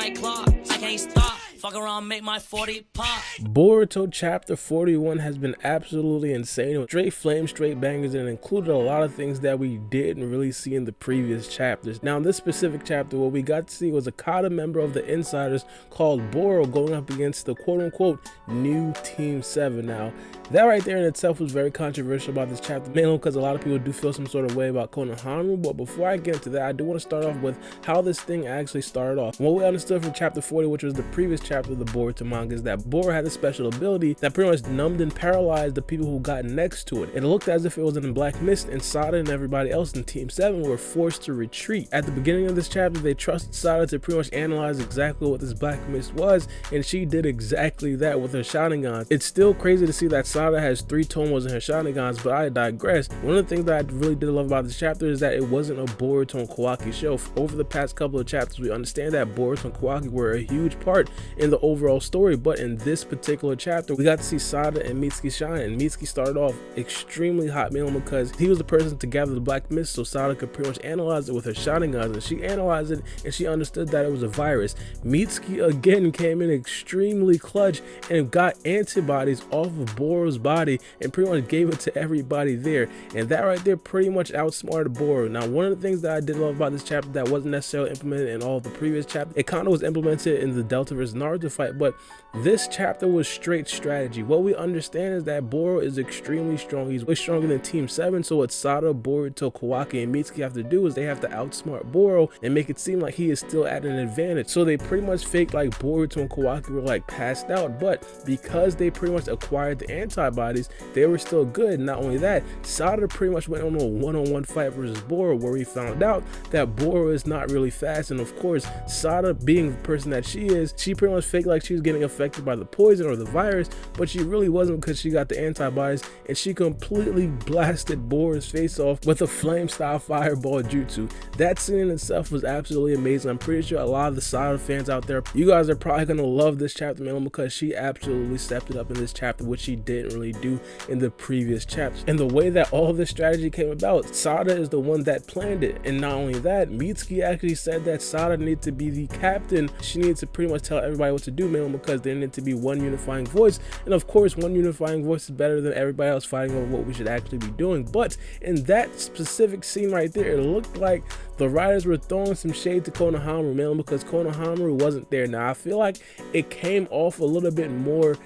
like clock. I can't stop. Fuck around, make my 40 pop. Boruto Chapter 41 has been absolutely insane. Straight flames, straight bangers, and included a lot of things that we didn't really see in the previous chapters. Now, in this specific chapter, what we got to see was a Kata member of the Insiders called Boro going up against the quote-unquote new Team 7. Now, that right there in itself was very controversial about this chapter, mainly because a lot of people do feel some sort of way about Konohamaru. But before I get into that, I do want to start off with how this thing actually started off. What we understood from chapter 40, which was the previous chapter of the Boruto manga, is that Boro had a special ability that pretty much numbed and paralyzed the people who got next to it. It looked as if it was in black mist, and Sarada and everybody else in Team 7 were forced to retreat. At the beginning of this chapter, they trusted Sarada to pretty much analyze exactly what this black mist was, and she did exactly that with her Sharingan. It's still crazy to see that Sarada has 3 tomos in her Sharingan, but I digress. One of the things that I really did love about this chapter is that it wasn't a Boruto and Kawaki show. Over the past couple of chapters, we understand that Boruto and Kawaki were a huge part in the overall story, but in this particular chapter, we got to see Sarada and Mitsuki shine, and Mitsuki started off extremely hot, mainly because he was the person to gather the black mist, so Sarada could pretty much analyze it with her Sharingan, and she analyzed it and she understood that it was a virus. Mitsuki again came in extremely clutch and got antibodies off of Boro's body and pretty much gave it to everybody there, and that right there pretty much outsmarted Boro. Now, one of the things that I did love about this chapter that wasn't necessarily implemented in all the previous chapters, it kind of was implemented in the Delta vs Naruto fight, but this chapter was straight strategy. What we understand is that Boro is extremely strong. He's way stronger than Team 7, so what Sarada, Boruto, Kawaki, and Mitsuki have to do is they have to outsmart Boro and make it seem like he is still at an advantage. So they pretty much faked like Boruto and Kawaki were like passed out, but because they pretty much acquired the antibodies, they were still good. Not only that, Sarada pretty much went on a one-on-one fight versus Boro, where he found out that Boro is not really fast, and of course, Sarada, being the person that she is, she pretty much faked like she was getting affected by the poison or the virus, but she really wasn't, because she got the antibodies, and she completely blasted Boro's face off with a flame style fireball jutsu. That scene in itself was absolutely amazing. I'm pretty sure a lot of the Sarada fans out there, you guys are probably gonna love this chapter, man, because she absolutely stepped it up in this chapter, which she didn't really do in the previous chapters. And the way that all this strategy came about, Sarada is the one that planned it, and not only that, Mitsuki actually said that Sarada needed to be the captain. She needed to pretty much tell everybody what to do, mainly because there needed to be one unifying voice, and of course one unifying voice is better than everybody else fighting over what we should actually be doing. But in that specific scene right there, it looked like the writers were throwing some shade to Konohamaru, mainly because Konohamaru wasn't there. Now, I feel like it came off a little bit more,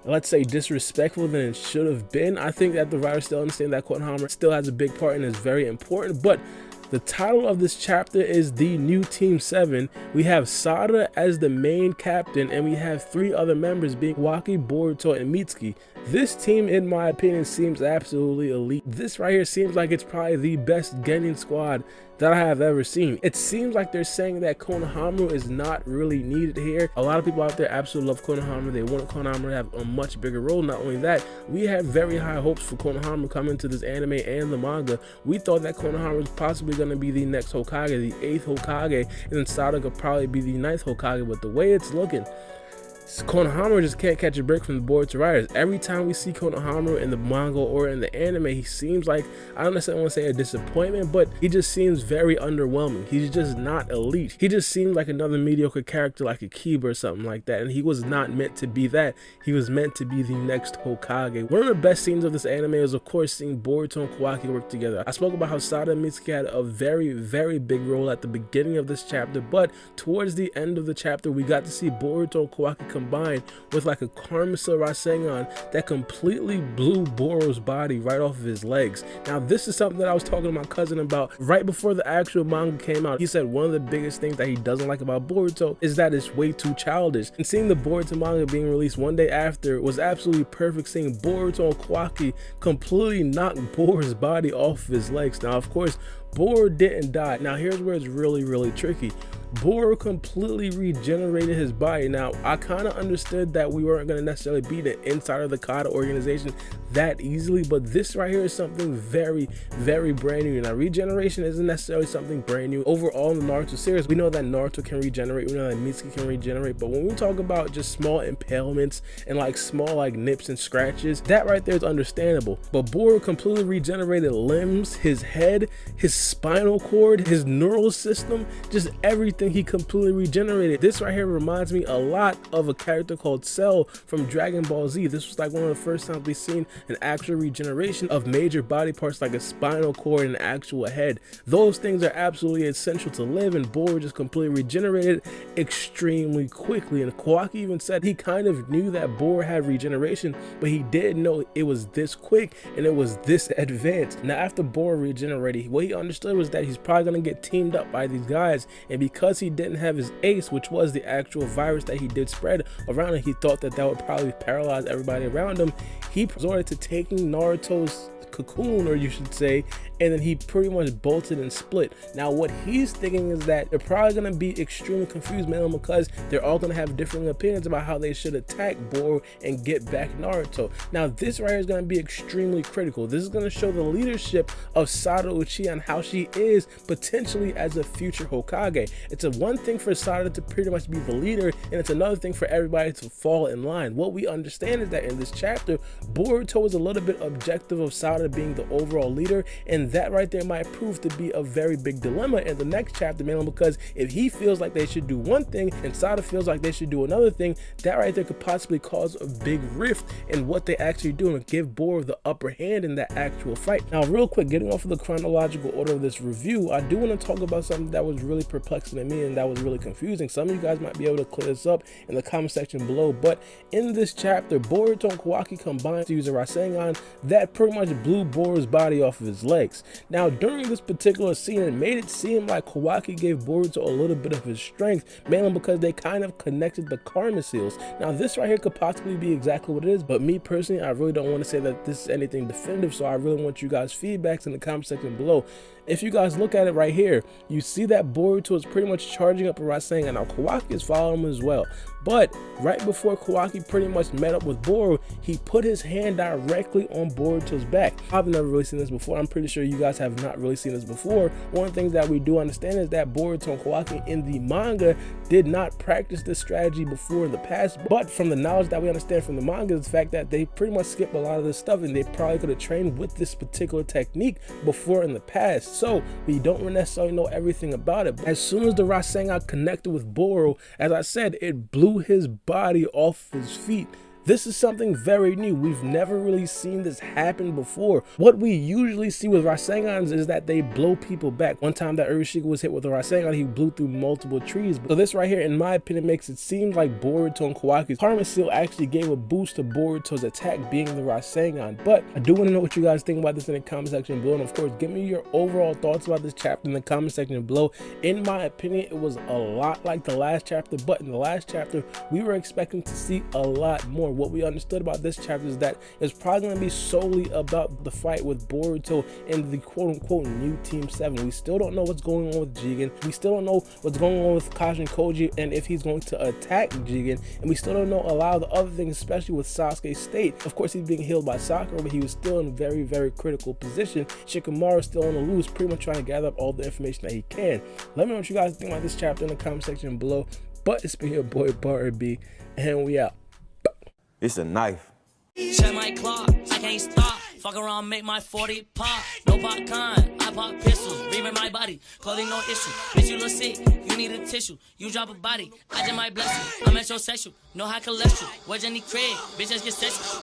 let's say, disrespectful than it should have been. I think that the writers still understand that Konohamaru still has a big part and is very important, but the title of this chapter is The New Team 7. We have Sarada as the main captain, and we have 3 other members being Kawaki, Boruto, and Mitsuki. This team, in my opinion, seems absolutely elite. This right here seems like it's probably the best Genin squad that I have ever seen. It seems like they're saying that Konohamaru is not really needed here. A lot of people out there absolutely love Konohamaru. They want Konohamaru to have a much bigger role. Not only that, we have very high hopes for Konohamaru coming to this anime and the manga. We thought that Konohamaru was possibly going to be the next Hokage, the 8th Hokage, and then Sarada could probably be the 9th Hokage, but the way it's looking, Konohamaru just can't catch a break from the Boruto writers. Every time we see Konohamaru in the manga or in the anime, he seems like, I don't necessarily want to say a disappointment, but he just seems very underwhelming. He's just not elite. He just seems like another mediocre character like a Kiba or something like that, and he was not meant to be that. He was meant to be the next Hokage. One of the best scenes of this anime is, of course, seeing Boruto and Kawaki work together. I spoke about how Sarada and Mitsuki had a very, very big role at the beginning of this chapter, but towards the end of the chapter, we got to see Boruto and Kawaki combined with like a Karmasa Rasengan that completely blew Boro's body right off of his legs. Now, this is something that I was talking to my cousin about right before the actual manga came out. He said one of the biggest things that he doesn't like about Boruto is that it's way too childish. And seeing the Boruto manga being released one day after was absolutely perfect, seeing Boruto and Kawaki completely knock Boro's body off of his legs. Now, of course, Boro didn't die. Now, here's where it's really, really tricky. Boro completely regenerated his body. Now, I kind of understood that we weren't going to necessarily beat it inside of the Kata organization that easily, but this right here is something very, very brand new. Now, regeneration isn't necessarily something brand new. Overall, in the Naruto series, we know that Naruto can regenerate, we know that Mitsuki can regenerate, but when we talk about just small impalements and like small like nips and scratches, that right there is understandable. But Boro completely regenerated limbs, his head, his spinal cord, his neural system, just everything thing, he completely regenerated. This right here reminds me a lot of a character called Cell from Dragon Ball Z. This was like one of the first times we've seen an actual regeneration of major body parts like a spinal cord and an actual head. Those things are absolutely essential to live, and Boro just completely regenerated extremely quickly. And Kawaki even said he kind of knew that Boro had regeneration, but he didn't know it was this quick and it was this advanced. Now after Boro regenerated, what he understood was that he's probably going to get teamed up by these guys, and because he didn't have his ace, which was the actual virus that he did spread around him, he thought that that would probably paralyze everybody around him. He resorted to taking Naruto's cocoon, or you should say, and then he pretty much bolted and split. Now what he's thinking is that they're probably going to be extremely confused, man, because they're all going to have different opinions about how they should attack Boro and get back Naruto. Now this right here is going to be extremely critical. This is going to show the leadership of Sarada Uchiha and how she is potentially as a future Hokage. It's a one thing for Sarada to pretty much be the leader, and it's another thing for everybody to fall in line. What we understand is that in this chapter, Boruto is a little bit objective of Sarada being the overall leader, and that right there might prove to be a very big dilemma in the next chapter, man, because if he feels like they should do one thing and Sarada feels like they should do another thing, that right there could possibly cause a big rift in what they actually do and give Boro the upper hand in that actual fight. Now real quick, getting off of the chronological order of this review, I do want to talk about something that was really perplexing to me and that was really confusing. Some of you guys might be able to clear this up in the comment section below, but in this chapter, Boruto and Kawaki combined to use a Rasengan that pretty much blew Boro's body off of his legs. Now during this particular scene, it made it seem like Kawaki gave Boruto a little bit of his strength, mainly because they kind of connected the karma seals. Now this right here could possibly be exactly what it is, but me personally, I really don't want to say that this is anything definitive, so I really want you guys' feedbacks in the comment section below. If you guys look at it right here, you see that Boruto is pretty much charging up a Rasengan. Now Kawaki is following him as well, but right before Kawaki pretty much met up with Boro, he put his hand directly on Boruto's back. I've never really seen this before. I'm pretty sure you guys have not really seen this before. One of the things that we do understand is that Boruto and Kawaki in the manga did not practice this strategy before in the past, but from the knowledge that we understand from the manga is the fact that they pretty much skipped a lot of this stuff, and they probably could have trained with this particular technique before in the past. So we don't necessarily know everything about it. As soon as the Rasengan connected with Boro, as I said, it blew his body off his feet. This is something very new. We've never really seen this happen before. What we usually see with Rasengans is that they blow people back. One time that Urashika was hit with a Rasengan, he blew through multiple trees. So this right here, in my opinion, makes it seem like Boruto and Kawaki's Karma Seal actually gave a boost to Boruto's attack being the Rasengan. But I do want to know what you guys think about this in the comment section below. And of course, give me your overall thoughts about this chapter in the comment section below. In my opinion, it was a lot like the last chapter, but in the last chapter, we were expecting to see a lot more. What we understood about this chapter is that it's probably going to be solely about the fight with Boruto and the quote-unquote new Team 7. We still don't know what's going on with Jigen. We still don't know what's going on with Kashin Koji and if he's going to attack Jigen. And we still don't know a lot of the other things, especially with Sasuke's state. Of course, he's being healed by Sakura, but he was still in a very, very critical position. Shikamaru is still on the loose, pretty much trying to gather up all the information that he can. Let me know what you guys think about this chapter in the comment section below. But it's been your boy Baara, and we out. It's a knife. Check my clock, I can't stop. Fuck around, make my 40 pop. No popcorn, I pop pistols. Reaming my body, clothing no issue. Bitch, you look sick, you need a tissue. You drop a body, I just might bless you. I'm metrosexual, no high cholesterol. Where's Jenny Craig? Bitch, just get sexual.